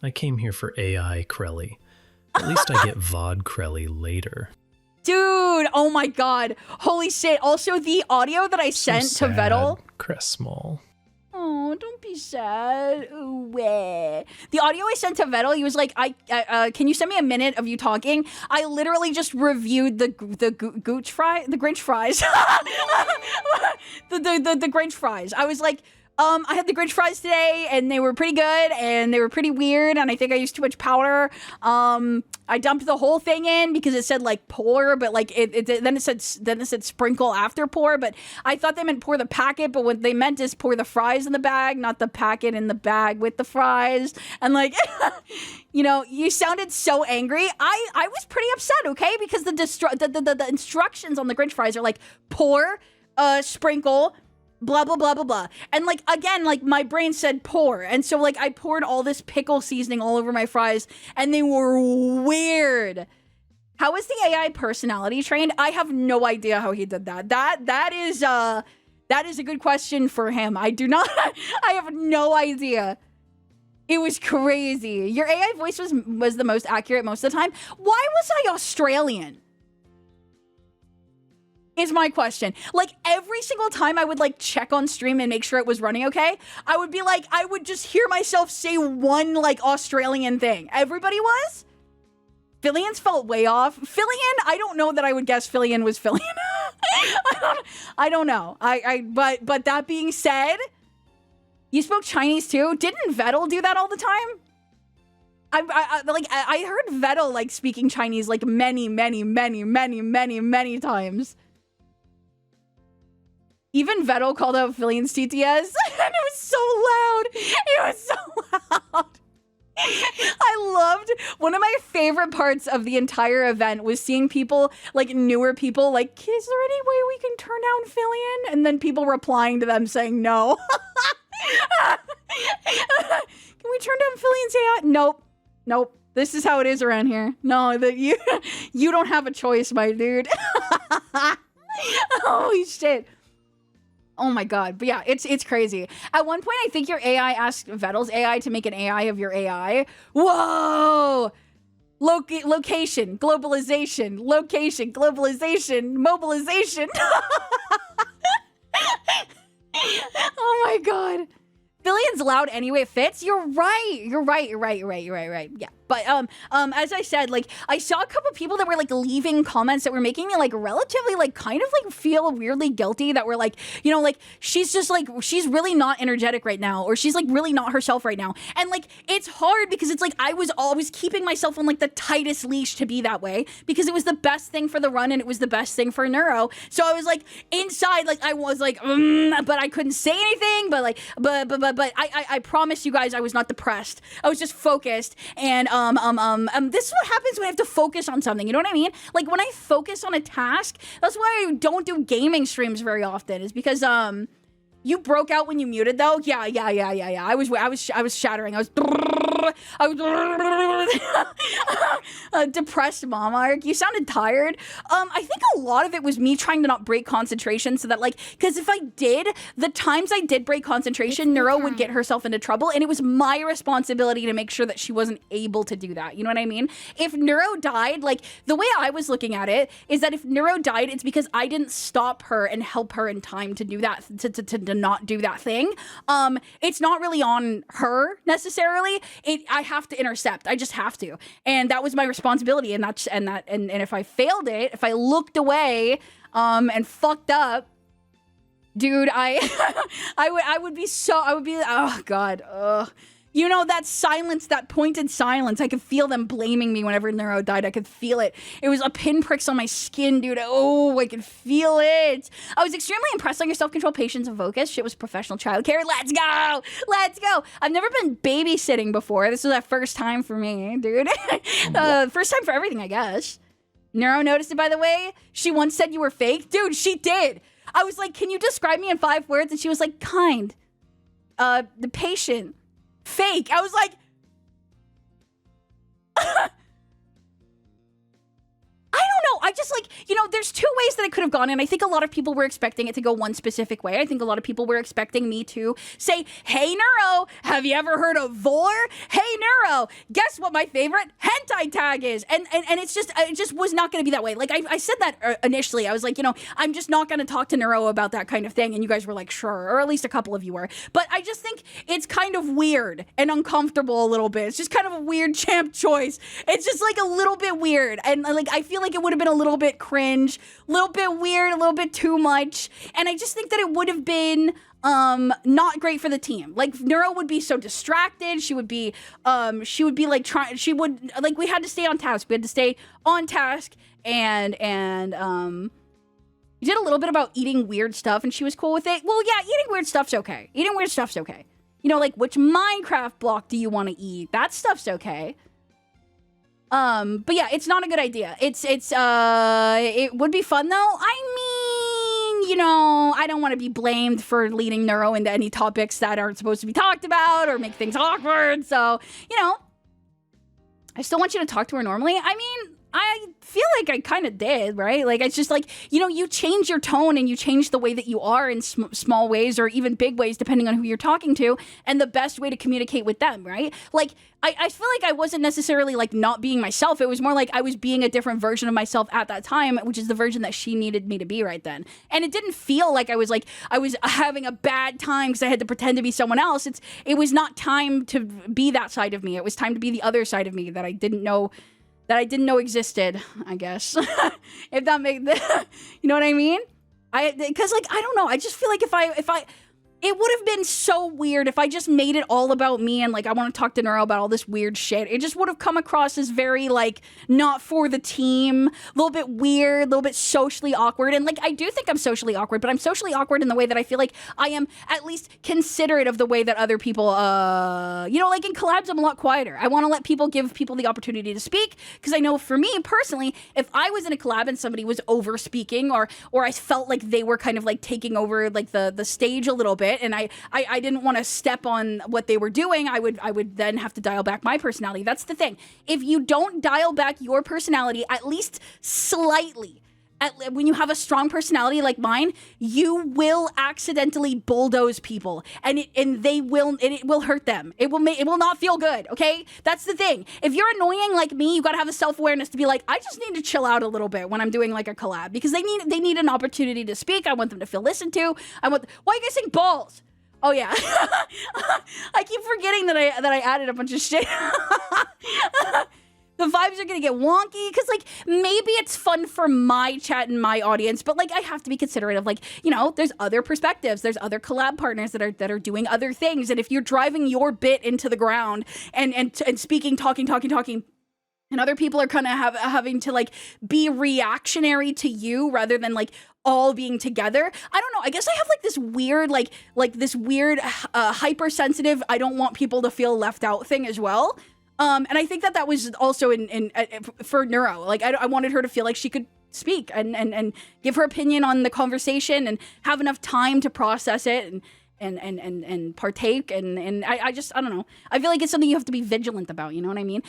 I came here for AI Crelly. At least I get VOD Crelly later. Dude, oh my god. Holy shit. Also, the audio that I sent to Vettel. Crest small. Oh, don't be sad. Ooh, the audio I sent to Vettel, he was like, can you send me a minute of you talking? I literally just reviewed the Grinch fries. the Grinch fries. I was like, I had the Grinch fries today, and they were pretty good, and they were pretty weird, and I think I used too much powder. I dumped the whole thing in because it said like pour, but like then it said sprinkle after pour, but I thought they meant pour the packet, but what they meant is pour the fries in the bag, not the packet in the bag with the fries. And like, you know, you sounded so angry. I was pretty upset, okay, because the instructions on the Grinch fries are like pour, sprinkle, blah, blah, blah, blah, blah. And like, again, like my brain said pour. And so like I poured all this pickle seasoning all over my fries and they were weird. How is the AI personality trained? I have no idea how he did that. That is a good question for him. I have no idea. It was crazy. Your AI voice was the most accurate most of the time. Why was I Australian? Is my question. Like every single time I would like check on stream and make sure it was running okay, I would be like, I would just hear myself say one like Australian thing. Everybody was? Fillions felt way off. Fillion, I don't know that I would guess Fillion was Fillion. I don't know. But that being said, you spoke Chinese too? Didn't Vettel do that all the time? I heard Vettel like speaking Chinese like many times. Even Vettel called out Fillion's TTS, and it was so loud. It was so loud. I loved, one of my favorite parts of the entire event was seeing people, like newer people, like, is there any way we can turn down Fillion? And then people replying to them saying no. Can we turn down Fillion's AI? Nope. This is how it is around here. No, that you don't have a choice, my dude. Holy shit. Oh my god. But yeah, it's crazy. At one point, I think your AI asked Vettel's AI to make an AI of your AI. Whoa! Location, globalization, mobilization. Oh my god. Fillion's loud anyway. It fits. You're right. Yeah. But as I said, like I saw a couple people that were like leaving comments that were making me like relatively like kind of like feel weirdly guilty, that were like, you know, like she's just like, she's really not energetic right now, or she's like really not herself right now. And like it's hard because it's like I was always keeping myself on like the tightest leash to be that way because it was the best thing for the run and it was the best thing for Neuro. So I was like inside, like I was like but I couldn't say anything, but like but I promise you guys I was not depressed. I was just focused. And this is what happens when I have to focus on something, you know what I mean? Like when I focus on a task, that's why I don't do gaming streams very often, is because you broke out when you muted though. Yeah. I was shattering. I was depressed mom arc. You sounded tired. I think a lot of it was me trying to not break concentration, so that like, because if I did, the times I did break concentration, Neuro would get herself into trouble, and it was my responsibility to make sure that she wasn't able to do that. You know what I mean? If Neuro died, like the way I was looking at it is that if Neuro died, it's because I didn't stop her and help her in time to do that, to not do that thing. It's not really on her necessarily. I have to intercept. I just have to. And that was my responsibility. And if I failed it, if I looked away, and fucked up, dude, I would be, oh God. Ugh. You know, that silence, that pointed silence. I could feel them blaming me whenever Neuro died. I could feel it. It was a pinpricks on my skin, dude. Oh, I could feel it. I was extremely impressed on your self-control, patience, and focus. Shit was professional childcare. Let's go. Let's go. I've never been babysitting before. This was that first time for me, dude. First time for everything, I guess. Neuro noticed it, by the way. She once said you were fake. Dude, she did. I was like, can you describe me in 5 words? And she was like, kind. The patient. Fake. I was like, I don't know. I just like, you know, there's 2 ways that it could have gone, and I think a lot of people were expecting it to go one specific way. I think a lot of people were expecting me to say, hey, Neuro, have you ever heard of Vor? Hey, Neuro, guess what my favorite hentai tag is? And it just was not going to be that way. Like, I said that initially. I was like, I'm just not going to talk to Neuro about that kind of thing. And you guys were like, sure, or at least a couple of you were. But I just think it's kind of weird and uncomfortable a little bit. It's just kind of a weird champ choice. It's just like a little bit weird. And like, I feel like it would have been a little bit cringe, a little bit weird, a little bit too much. And I just think that it would have been not great for the team. Like, Neuro would be so distracted. She would be like trying, we had to stay on task. We had to stay on task and we did a little bit about eating weird stuff and she was cool with it. Well, yeah, eating weird stuff's okay. Like, which Minecraft block do you want to eat? That stuff's okay. But yeah, it's not a good idea. It would be fun though. I mean, I don't want to be blamed for leading Neuro into any topics that aren't supposed to be talked about or make things awkward. So, I still want you to talk to her normally. I mean, I feel like I kind of did, right? Like, it's just like, you change your tone and you change the way that you are in small ways or even big ways, depending on who you're talking to and the best way to communicate with them, right? Like, I feel like I wasn't necessarily like not being myself. It was more like I was being a different version of myself at that time, which is the version that she needed me to be right then. And it didn't feel like I was having a bad time because I had to pretend to be someone else. It was not time to be that side of me. It was time to be the other side of me that I didn't know existed, I guess. If that makes, you know what I mean? Because like, I don't know. I just feel like if I, it would have been so weird if I just made it all about me and like, I want to talk to Neuro about all this weird shit. It just would have come across as very like, not for the team, a little bit weird, a little bit socially awkward. And like, I do think I'm socially awkward, but I'm socially awkward in the way that I feel like I am at least considerate of the way that other people, like in collabs, I'm a lot quieter. I want to give people the opportunity to speak. Because I know for me personally, if I was in a collab and somebody was over speaking or I felt like they were kind of like taking over like the stage a little bit, and I didn't want to step on what they were doing, I would then have to dial back my personality. That's the thing. If you don't dial back your personality at least slightly, when you have a strong personality like mine, you will accidentally bulldoze people, and it will hurt them. It will not feel good. Okay, that's the thing. If you're annoying like me, you gotta have a self-awareness to be like, I just need to chill out a little bit when I'm doing like a collab, because they need an opportunity to speak. I want them to feel listened to. why are you guys saying balls? Oh yeah, I keep forgetting that I added a bunch of shit. The vibes are gonna get wonky because like maybe it's fun for my chat and my audience, but like I have to be considerate of like, there's other perspectives, there's other collab partners that are doing other things, and if you're driving your bit into the ground and speaking, talking, and other people are kind of having to like be reactionary to you rather than like all being together. I don't know. I guess I have like this weird, hypersensitive, I don't want people to feel left out thing as well. And I think that was also for Neuro. Like, I wanted her to feel like she could speak and give her opinion on the conversation and have enough time to process it and partake. And I don't know. I feel like it's something you have to be vigilant about. You know what I mean?